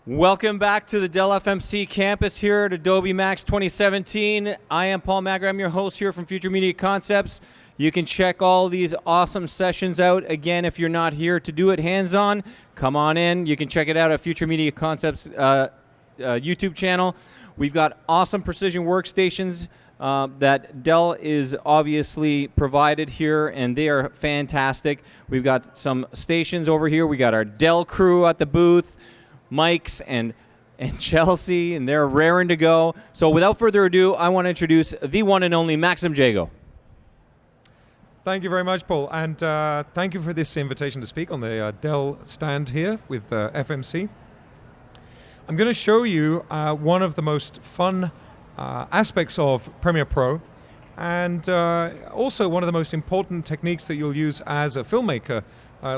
Welcome back to the Dell FMC campus here at Adobe Max 2017. I am Paul Magra. I'm your host here from Future Media Concepts. You can check all these awesome sessions out. Again, if you're not here to do it hands-on, come on in. You can check it out at Future Media Concepts YouTube channel. We've got awesome precision workstations that Dell is obviously provided here, and they are fantastic. We've got some stations over here. We got our Dell crew at the booth, Mike's and Chelsea, and they're raring to go. So without further ado, I want to introduce the one and only Maxim Jago. Thank you very much, Paul, and thank you for this invitation to speak on the Dell stand here with FMC. I'm going to show you one of the most fun aspects of Premiere Pro, and also one of the most important techniques that you'll use as a filmmaker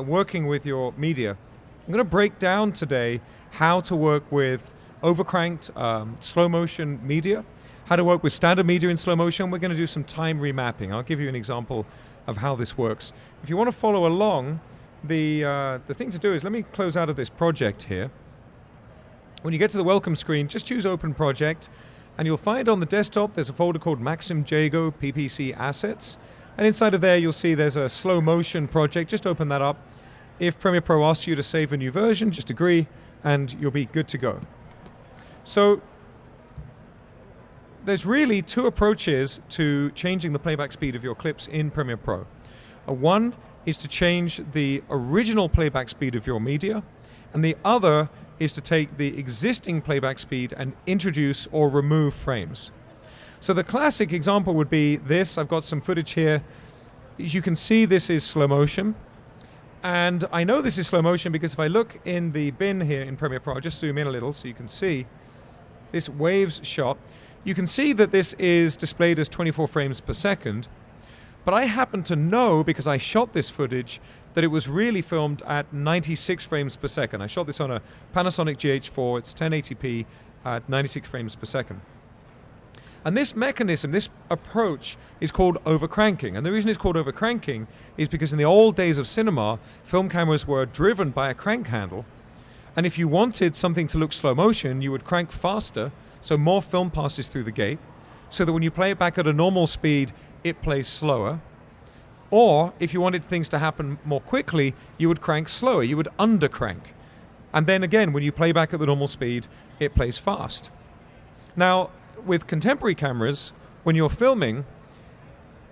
working with your media. I'm going to break down today how to work with overcranked slow motion media, how to work with standard media in slow motion. We're going to do some time remapping. I'll give you an example of how this works. If you want to follow along, the thing to do is, let me close out of this project here. When you get to the welcome screen, just choose Open Project, and you'll find on the desktop there's a folder called Maxim Jago PPC Assets, and inside of there you'll see there's a slow motion project. Just open that up. If Premiere Pro asks you to save a new version, just agree, and you'll be good to go. So there's really two approaches to changing the playback speed of your clips in Premiere Pro. One is to change the original playback speed of your media, and the other is to take the existing playback speed and introduce or remove frames. So the classic example would be this. I've got some footage here. As you can see, this is slow motion. And I know this is slow motion because if I look in the bin here in Premiere Pro, I'll just zoom in a little so you can see this waves shot. You can see that this is displayed as 24 frames per second, but I happen to know, because I shot this footage, that it was really filmed at 96 frames per second. I shot this on a Panasonic GH4, it's 1080p at 96 frames per second. And this mechanism, this approach, is called overcranking. And the reason it's called overcranking is because in the old days of cinema, film cameras were driven by a crank handle. And if you wanted something to look slow motion, you would crank faster, so more film passes through the gate, so that when you play it back at a normal speed, it plays slower. Or if you wanted things to happen more quickly, you would crank slower, you would undercrank. And then again, when you play back at the normal speed, it plays fast. Now, with contemporary cameras, when you're filming,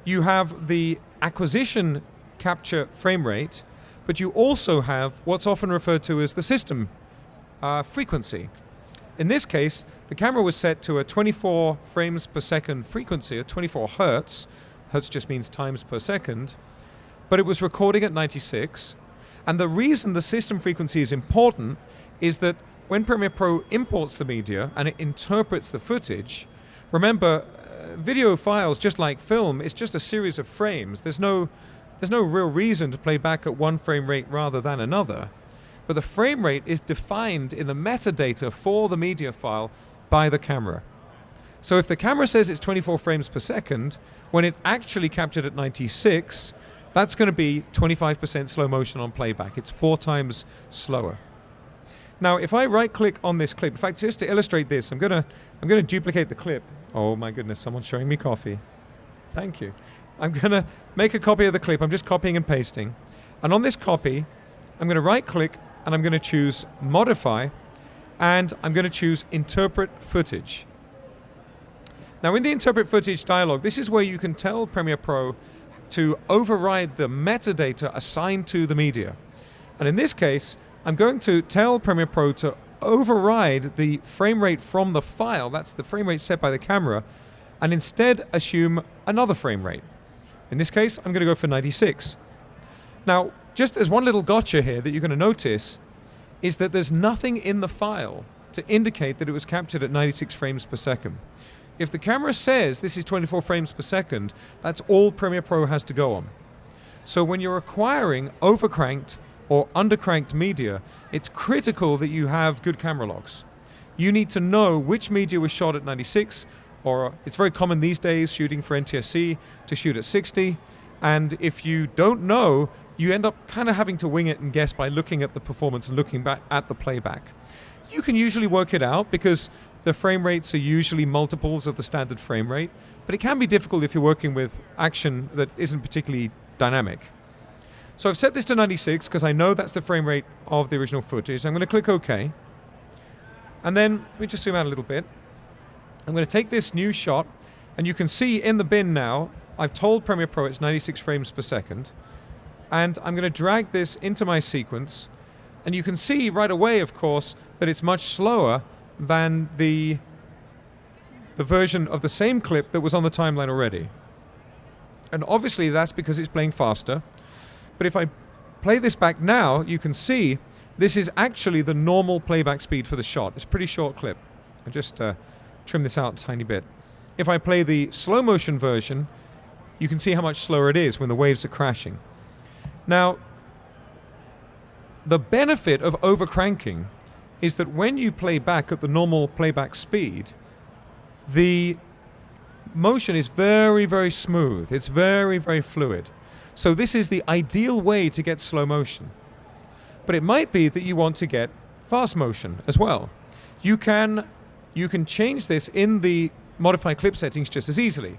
you have the acquisition capture frame rate, but you also have what's often referred to as the system frequency. In this case, the camera was set to a 24 frames per second frequency, at 24 hertz. Hertz just means times per second, but it was recording at 96. And the reason the system frequency is important is that when Premiere Pro imports the media and it interprets the footage, remember, video files, just like film, it's just a series of frames. There's no real reason to play back at one frame rate rather than another. But the frame rate is defined in the metadata for the media file by the camera. So if the camera says it's 24 frames per second, when it actually captured at 96, that's going to be 25% slow motion on playback. It's 4 times slower. Now, if I right-click on this clip, in fact, just to illustrate this, I'm gonna duplicate the clip. Oh my goodness, someone's showing me coffee. Thank you. I'm gonna make a copy of the clip. I'm just copying and pasting. And on this copy, I'm gonna right-click and I'm gonna choose Modify, and I'm gonna choose Interpret Footage. Now, in the Interpret Footage dialog, this is where you can tell Premiere Pro to override the metadata assigned to the media. And in this case, I'm going to tell Premiere Pro to override the frame rate from the file, that's the frame rate set by the camera, and instead assume another frame rate. In this case, I'm going to go for 96. Now, just as one little gotcha here that you're going to notice is that there's nothing in the file to indicate that it was captured at 96 frames per second. If the camera says this is 24 frames per second, that's all Premiere Pro has to go on. So when you're acquiring overcranked or undercranked media, it's critical that you have good camera logs. You need to know which media was shot at 96, or it's very common these days shooting for NTSC to shoot at 60, and if you don't know, you end up kind of having to wing it and guess by looking at the performance and looking back at the playback. You can usually work it out because the frame rates are usually multiples of the standard frame rate, but it can be difficult if you're working with action that isn't particularly dynamic. So I've set this to 96 because I know that's the frame rate of the original footage. I'm going to click OK. And then, let me just zoom out a little bit. I'm going to take this new shot, and you can see in the bin now, I've told Premiere Pro it's 96 frames per second, and I'm going to drag this into my sequence, and you can see right away, of course, that it's much slower than the version of the same clip that was on the timeline already. And obviously that's because it's playing faster. But if I play this back now, you can see this is actually the normal playback speed for the shot. It's a pretty short clip. I just trim this out a tiny bit. If I play the slow motion version, you can see how much slower it is when the waves are crashing. Now, the benefit of overcranking is that when you play back at the normal playback speed, the motion is very, very smooth. It's very, very fluid. So this is the ideal way to get slow motion. But it might be that you want to get fast motion as well. You can change this in the modify clip settings just as easily.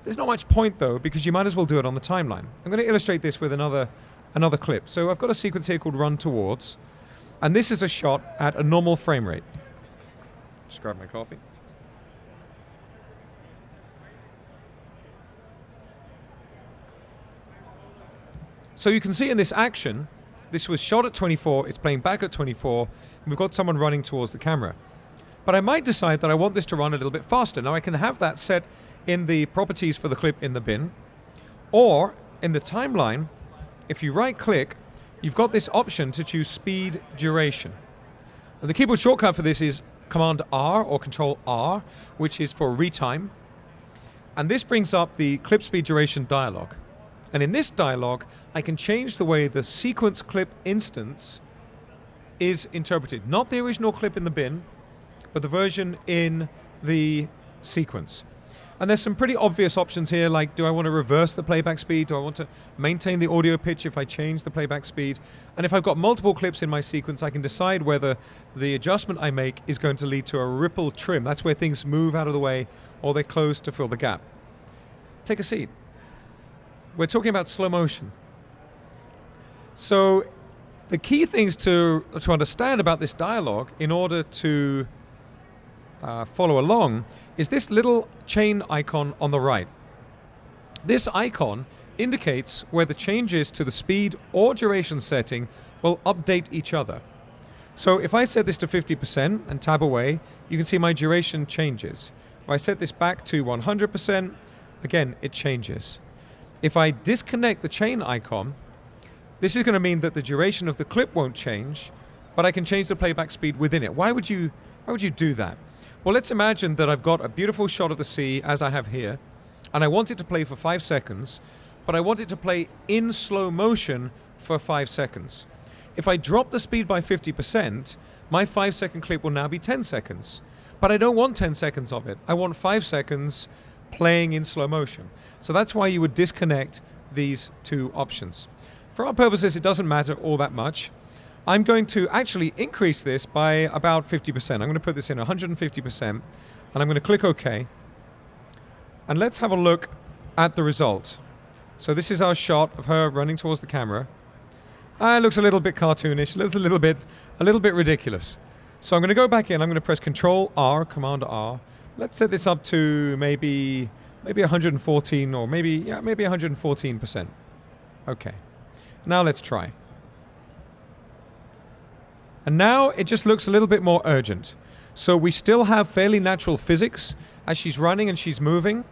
There's not much point though, because you might as well do it on the timeline. I'm going to illustrate this with another clip. So I've got a sequence here called Run Towards, and this is a shot at a normal frame rate. Just grab my coffee. So you can see in this action, this was shot at 24, it's playing back at 24, and we've got someone running towards the camera. But I might decide that I want this to run a little bit faster. Now I can have that set in the properties for the clip in the bin, or in the timeline, if you right click, you've got this option to choose speed duration. And the keyboard shortcut for this is Command R or Control R, which is for retime. And this brings up the clip speed duration dialog. And in this dialog, I can change the way the sequence clip instance is interpreted. Not the original clip in the bin, but the version in the sequence. And there's some pretty obvious options here, like do I want to reverse the playback speed? Do I want to maintain the audio pitch if I change the playback speed? And if I've got multiple clips in my sequence, I can decide whether the adjustment I make is going to lead to a ripple trim. That's where things move out of the way or they close to fill the gap. Take a seat. We're talking about slow motion. So the key things to understand about this dialogue in order to follow along is this little chain icon on the right. This icon indicates where the changes to the speed or duration setting will update each other. So if I set this to 50% and tab away, you can see my duration changes. If I set this back to 100%, again, it changes. If I disconnect the chain icon, this is going to mean that the duration of the clip won't change, but I can change the playback speed within it. Why would you do that? Well, let's imagine that I've got a beautiful shot of the sea, as I have here, and I want it to play for 5 seconds, but I want it to play in slow motion for 5 seconds. If I drop the speed by 50%, my 5-second clip will now be 10 seconds. But I don't want 10 seconds of it. I want 5 seconds playing in slow motion. So that's why you would disconnect these two options. For our purposes, it doesn't matter all that much. I'm going to actually increase this by about 50%. I'm going to put this in 150%, and I'm going to click OK. And let's have a look at the result. So this is our shot of her running towards the camera. It looks a little bit cartoonish, looks a little bit ridiculous. So I'm going to go back in, I'm going to press Control R, Command R. Let's set this up to maybe 114 or maybe 114%. Okay. Now let's try. And now it just looks a little bit more urgent. So we still have fairly natural physics as she's running and she's moving.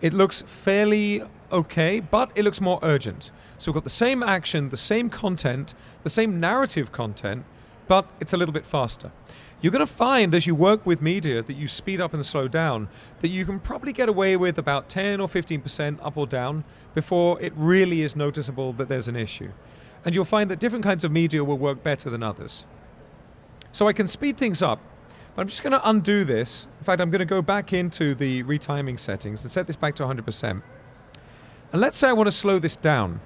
It looks fairly okay, but it looks more urgent. So we've got the same action, the same content, the same narrative content, but it's a little bit faster. You're going to find as you work with media that you speed up and slow down, that you can probably get away with about 10 or 15% up or down before it really is noticeable that there's an issue. And you'll find that different kinds of media will work better than others. So I can speed things up, but I'm just going to undo this. In fact, I'm going to go back into the retiming settings and set this back to 100%. And let's say I want to slow this down.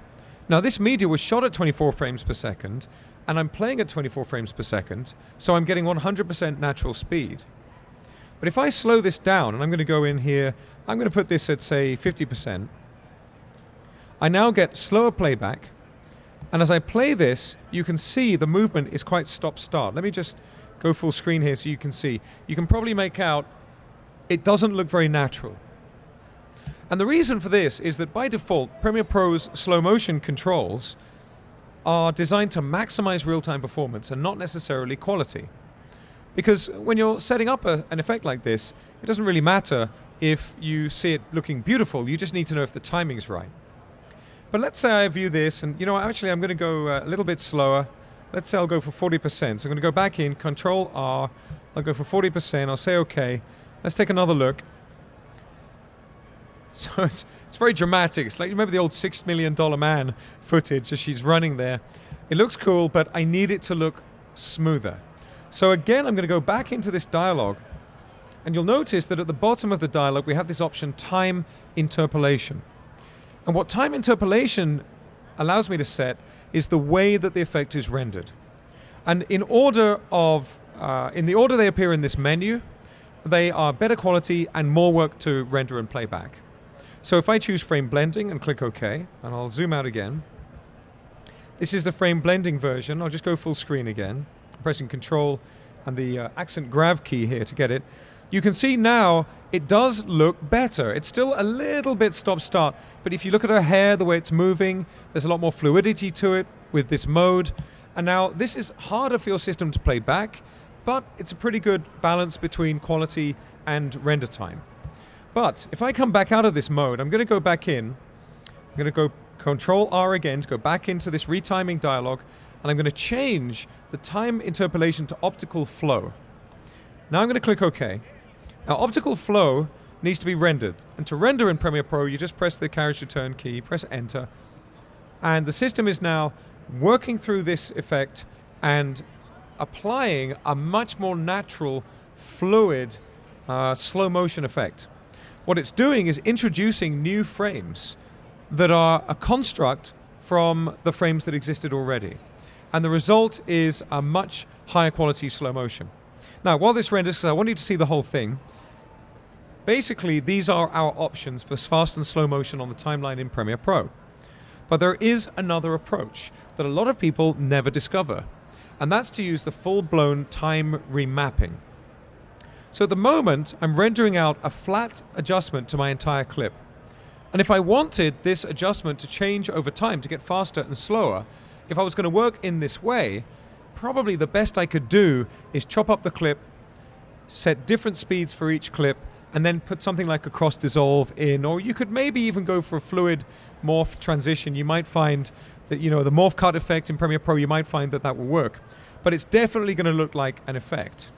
Now this media was shot at 24 frames per second, and I'm playing at 24 frames per second, so I'm getting 100% natural speed. But if I slow this down, and I'm going to go in here, I'm going to put this at, say, 50%, I now get slower playback, and as I play this, you can see the movement is quite stop-start. Let me just go full screen here so you can see. You can probably make out it doesn't look very natural. And the reason for this is that by default, Premiere Pro's slow motion controls are designed to maximize real-time performance and not necessarily quality. Because when you're setting up an effect like this, it doesn't really matter if you see it looking beautiful, you just need to know if the timing's right. But let's say I view this, and actually I'm going to go a little bit slower. Let's say I'll go for 40%. So I'm going to go back in, Control R, I'll go for 40%, I'll say OK. Let's take another look. So it's very dramatic. It's like, you remember the old $6 Million Man footage as she's running there. It looks cool, but I need it to look smoother. So again, I'm going to go back into this dialogue, and you'll notice that at the bottom of the dialogue, we have this option, Time Interpolation. And what Time Interpolation allows me to set is the way that the effect is rendered. And in the order they appear in this menu, they are better quality and more work to render and playback. So if I choose frame blending and click OK, and I'll zoom out again, this is the frame blending version. I'll just go full screen again, pressing Control and the accent grav key here to get it. You can see now it does look better. It's still a little bit stop-start, but if you look at her hair, the way it's moving, there's a lot more fluidity to it with this mode. And now this is harder for your system to play back, but it's a pretty good balance between quality and render time. But if I come back out of this mode, I'm going to go back in. I'm going to go Control R again to go back into this retiming dialog, and I'm going to change the time interpolation to optical flow. Now I'm going to click OK. Now optical flow needs to be rendered, and to render in Premiere Pro, you just press the carriage return key, press Enter, and the system is now working through this effect and applying a much more natural, fluid, slow motion effect. What it's doing is introducing new frames that are a construct from the frames that existed already. And the result is a much higher quality slow motion. Now, while this renders, because I want you to see the whole thing, basically these are our options for fast and slow motion on the timeline in Premiere Pro. But there is another approach that a lot of people never discover, and that's to use the full-blown time remapping. So at the moment, I'm rendering out a flat adjustment to my entire clip. And if I wanted this adjustment to change over time, to get faster and slower, if I was going to work in this way, probably the best I could do is chop up the clip, set different speeds for each clip, and then put something like a cross dissolve in, or you could maybe even go for a fluid morph transition. You might find that, the morph cut effect in Premiere Pro, you might find that will work. But it's definitely going to look like an effect.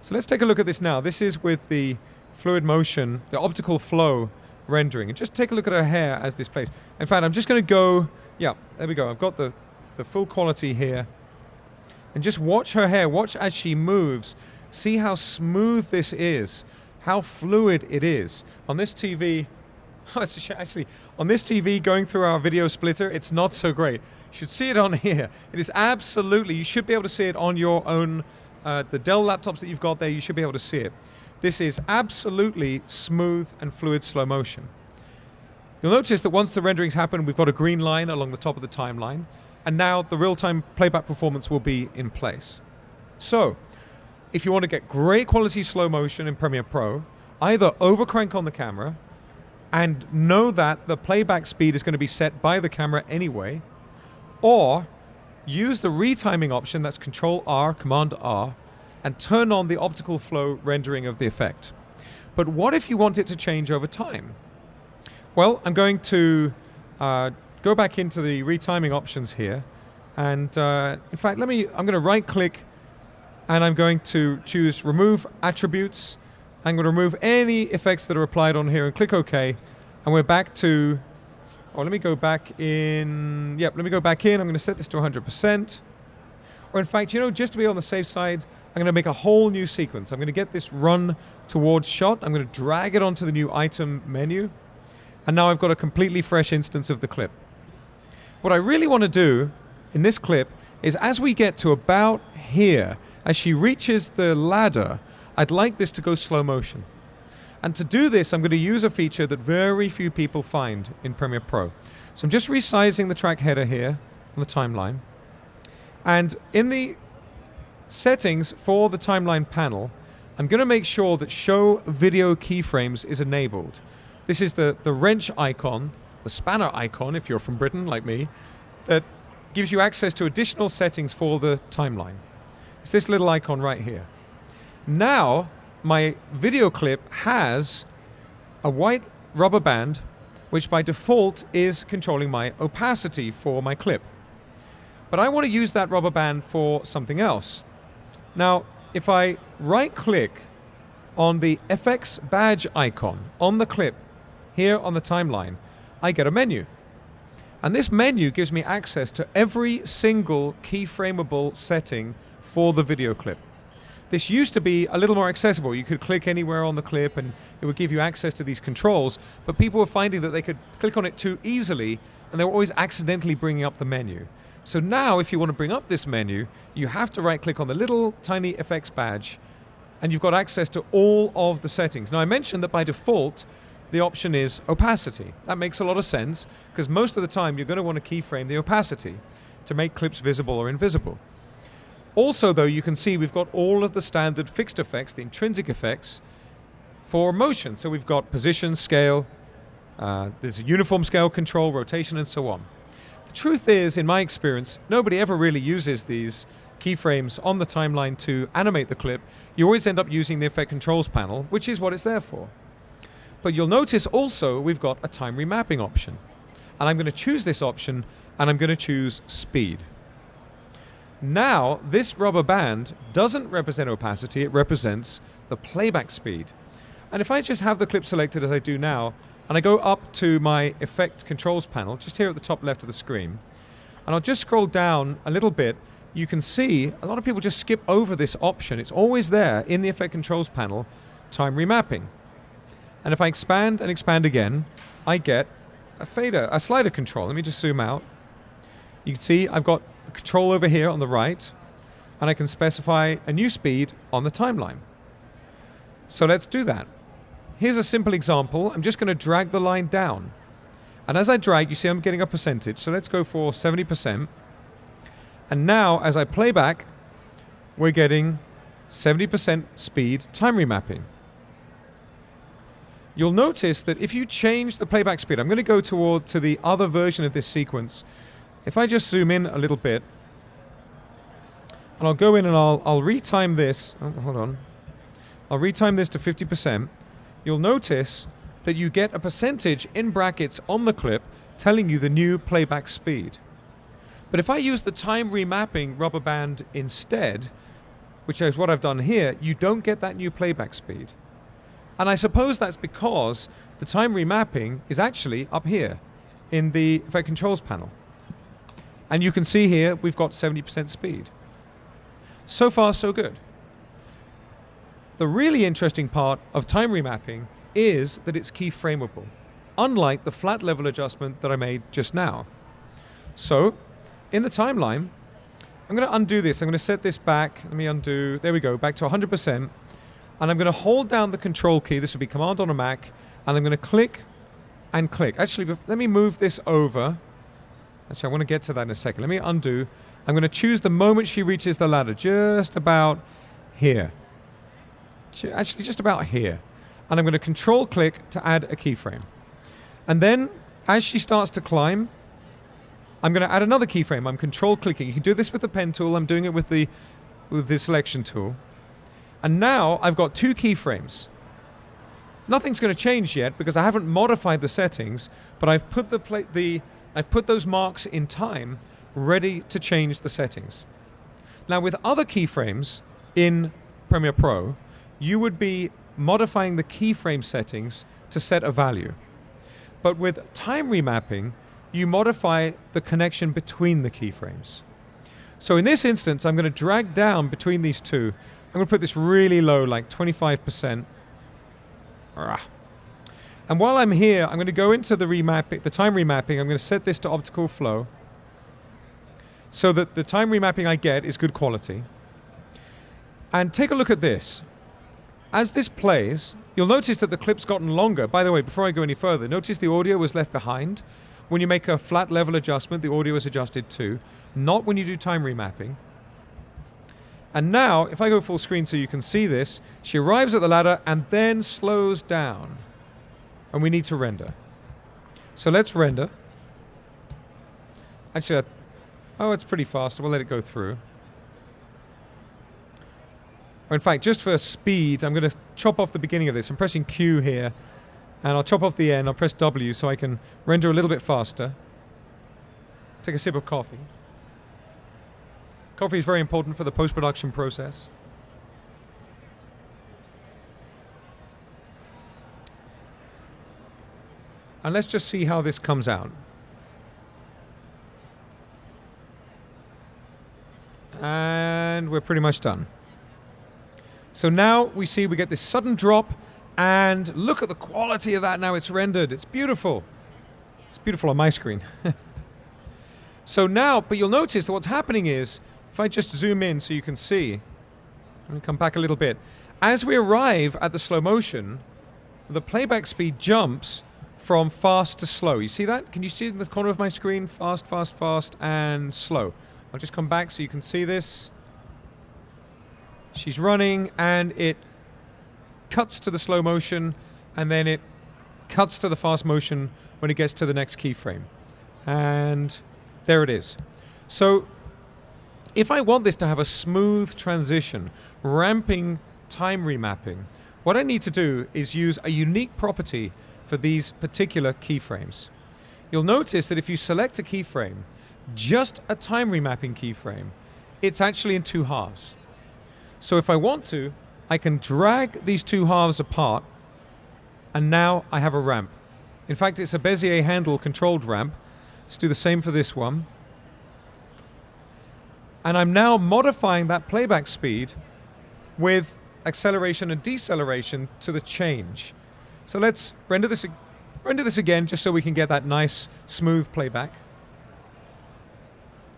So let's take a look at this now. This is with the fluid motion, the optical flow rendering. And just take a look at her hair as this plays. In fact, I'm just going to go, yeah, there we go. I've got the full quality here. And just watch her hair, watch as she moves. See how smooth this is, how fluid it is. On this TV, actually, on this TV going through our video splitter, it's not so great. You should see it on here. It is absolutely, you should be able to see it on your own, the Dell laptops that you've got there, you should be able to see it. This is absolutely smooth and fluid slow motion. You'll notice that once the renderings happen, we've got a green line along the top of the timeline, and now the real-time playback performance will be in place. So, if you want to get great quality slow motion in Premiere Pro, either overcrank on the camera and know that the playback speed is going to be set by the camera anyway, or use the retiming option, that's Control R, Command R, and turn on the optical flow rendering of the effect. But what if you want it to change over time? Well, I'm going to go back into the retiming options here, and in fact, I'm going to right-click, and I'm going to choose Remove Attributes. I'm going to remove any effects that are applied on here and click OK, and we're back to, let me go back in, let me go back in. I'm going to set this to 100%. Or in fact, just to be on the safe side, I'm going to make a whole new sequence. I'm going to get this run towards shot. I'm going to drag it onto the new item menu. And now I've got a completely fresh instance of the clip. What I really want to do in this clip is, as we get to about here, as she reaches the ladder, I'd like this to go slow motion. And to do this, I'm going to use a feature that very few people find in Premiere Pro. So I'm just resizing the track header here on the timeline. And in the settings for the timeline panel, I'm going to make sure that Show Video Keyframes is enabled. This is the wrench icon, the spanner icon, if you're from Britain like me, that gives you access to additional settings for the timeline. It's this little icon right here. Now, my video clip has a white rubber band, which by default is controlling my opacity for my clip. But I want to use that rubber band for something else. Now, if I right-click on the FX badge icon on the clip here on the timeline, I get a menu. And this menu gives me access to every single keyframeable setting for the video clip. This used to be a little more accessible. You could click anywhere on the clip and it would give you access to these controls, but people were finding that they could click on it too easily and they were always accidentally bringing up the menu. So now if you want to bring up this menu, you have to right click on the little tiny FX badge and you've got access to all of the settings. Now I mentioned that by default, the option is opacity. That makes a lot of sense because most of the time you're going to want to keyframe the opacity to make clips visible or invisible. Also, though, you can see we've got all of the standard fixed effects, the intrinsic effects, for motion. So we've got position, scale, there's a uniform scale control, rotation, and so on. The truth is, in my experience, nobody ever really uses these keyframes on the timeline to animate the clip. You always end up using the effect controls panel, which is what it's there for. But you'll notice also we've got a time remapping option. And I'm going to choose this option, and I'm going to choose speed. Now, this rubber band doesn't represent opacity, it represents the playback speed. And if I just have the clip selected as I do now, and I go up to my effect controls panel, just here at the top left of the screen, and I'll just scroll down a little bit, you can see a lot of people just skip over this option. It's always there in the effect controls panel, time remapping. And if I expand and expand again, I get a fader, a slider control. Let me just zoom out. You can see I've got control over here on the right, and I can specify a new speed on the timeline. So let's do that. Here's a simple example. I'm just going to drag the line down. And as I drag, you see I'm getting a percentage. So let's go for 70%. And now, as I play back, we're getting 70% speed time remapping. You'll notice that if you change the playback speed, I'm going to go to the other version of this sequence. If I just zoom in a little bit, and I'll go in and I'll retime this, hold on, I'll retime this to 50%, you'll notice that you get a percentage in brackets on the clip telling you the new playback speed. But if I use the time remapping rubber band instead, which is what I've done here, you don't get that new playback speed. And I suppose that's because the time remapping is actually up here in the effect controls panel. And you can see here we've got 70% speed. So far, so good. The really interesting part of time remapping is that it's keyframeable, unlike the flat level adjustment that I made just now. So, in the timeline, I'm going to undo this. I'm going to set this back. Let me undo. There we go, back to 100%. And I'm going to hold down the control key. This will be Command on a Mac. And I'm going to click and click. Actually, let me move this over. Actually, I want to get to that in a second. Let me undo. I'm going to choose the moment she reaches the ladder, just about here. Actually, just about here. And I'm going to control click to add a keyframe. And then, as she starts to climb, I'm going to add another keyframe. I'm control clicking. You can do this with the pen tool. I'm doing it with the selection tool. And now I've got 2 keyframes. Nothing's going to change yet because I haven't modified the settings, but I've put I've put those marks in time ready to change the settings. Now with other keyframes in Premiere Pro, you would be modifying the keyframe settings to set a value. But with time remapping, you modify the connection between the keyframes. So in this instance, I'm going to drag down between these two. I'm going to put this really low, like 25%. And while I'm here, I'm going to go into the time remapping. I'm going to set this to optical flow. so that the time remapping I get is good quality. And take a look at this. As this plays, you'll notice that the clip's gotten longer. By the way, before I go any further, notice the audio was left behind. When you make a flat level adjustment, the audio is adjusted too, not when you do time remapping. And now, if I go full screen so you can see this, she arrives at the ladder and then slows down. And we need to render. So let's render. Actually, oh, it's pretty fast. We'll let it go through. Or in fact, just for speed, I'm going to chop off the beginning of this. I'm pressing Q here, and I'll chop off the end. I'll press W so I can render a little bit faster. Take a sip of coffee. Coffee is very important for the post-production process. And let's just see how this comes out. And we're pretty much done. So now we see we get this sudden drop, and look at the quality of that now it's rendered. It's beautiful. It's beautiful on my screen. So now, but you'll notice that what's happening is, if I just zoom in so you can see, let me come back a little bit. As we arrive at the slow motion, the playback speed jumps from fast to slow. You see that? Can you see in the corner of my screen? Fast, fast, fast, and slow. I'll just come back so you can see this. She's running, and it cuts to the slow motion, and then it cuts to the fast motion when it gets to the next keyframe. And there it is. So if I want this to have a smooth transition, ramping time remapping, what I need to do is use a unique property for these particular keyframes. You'll notice that if you select a keyframe, just a time remapping keyframe, it's actually in two halves. So if I want to, I can drag these two halves apart, and now I have a ramp. In fact, it's a Bezier handle controlled ramp. Let's do the same for this one. And I'm now modifying that playback speed with acceleration and deceleration to the change. So let's render this again just so we can get that nice smooth playback.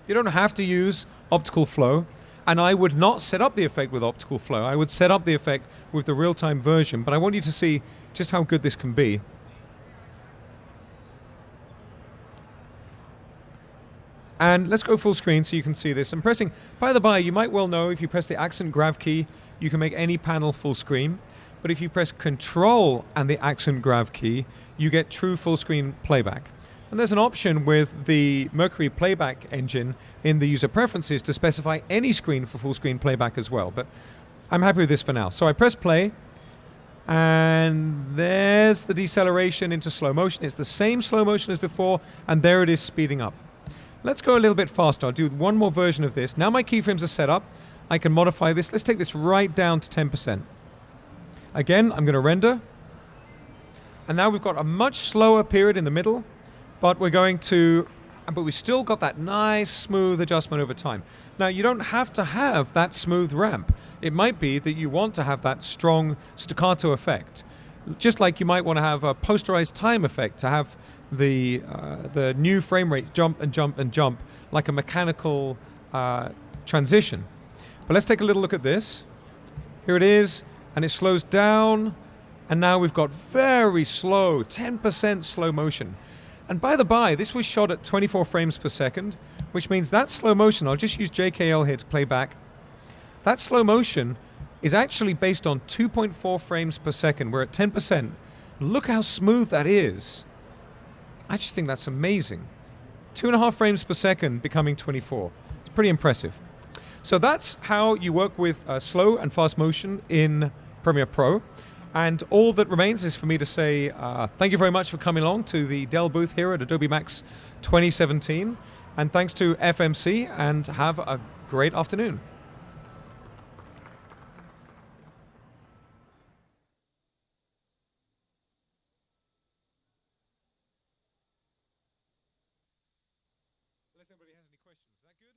You don't have to use optical flow, and I would not set up the effect with optical flow. I would set up the effect with the real-time version, but I want you to see just how good this can be. And let's go full screen so you can see this. I'm pressing, by the by, you might well know if you press the accent grav key, you can make any panel full screen. But if you press Control and the accent grav key, you get true full screen playback. And there's an option with the Mercury playback engine in the user preferences to specify any screen for full screen playback as well. But I'm happy with this for now. So I press play, and there's the deceleration into slow motion. It's the same slow motion as before, and there it is speeding up. Let's go a little bit faster. I'll do one more version of this. Now my keyframes are set up. I can modify this. Let's take this right down to 10%. Again, I'm going to render. And now we've got a much slower period in the middle, but we're going to, but we've still got that nice smooth adjustment over time. Now you don't have to have that smooth ramp. It might be that you want to have that strong staccato effect. Just like you might want to have a posterized time effect to have the new frame rate jump and jump and jump like a mechanical transition. But let's take a little look at this. Here it is, and it slows down, and now we've got very slow, 10% slow motion. And by the by, this was shot at 24 frames per second, which means that slow motion, I'll just use JKL here to play back, that slow motion is actually based on 2.4 frames per second. We're at 10%. Look how smooth that is. I just think that's amazing. 2.5 frames per second becoming 24. It's pretty impressive. So that's how you work with slow and fast motion in Premiere Pro. And all that remains is for me to say thank you very much for coming along to the Dell booth here at Adobe Max 2017. And thanks to FMC, and have a great afternoon. Unless anybody has any questions. Is that good?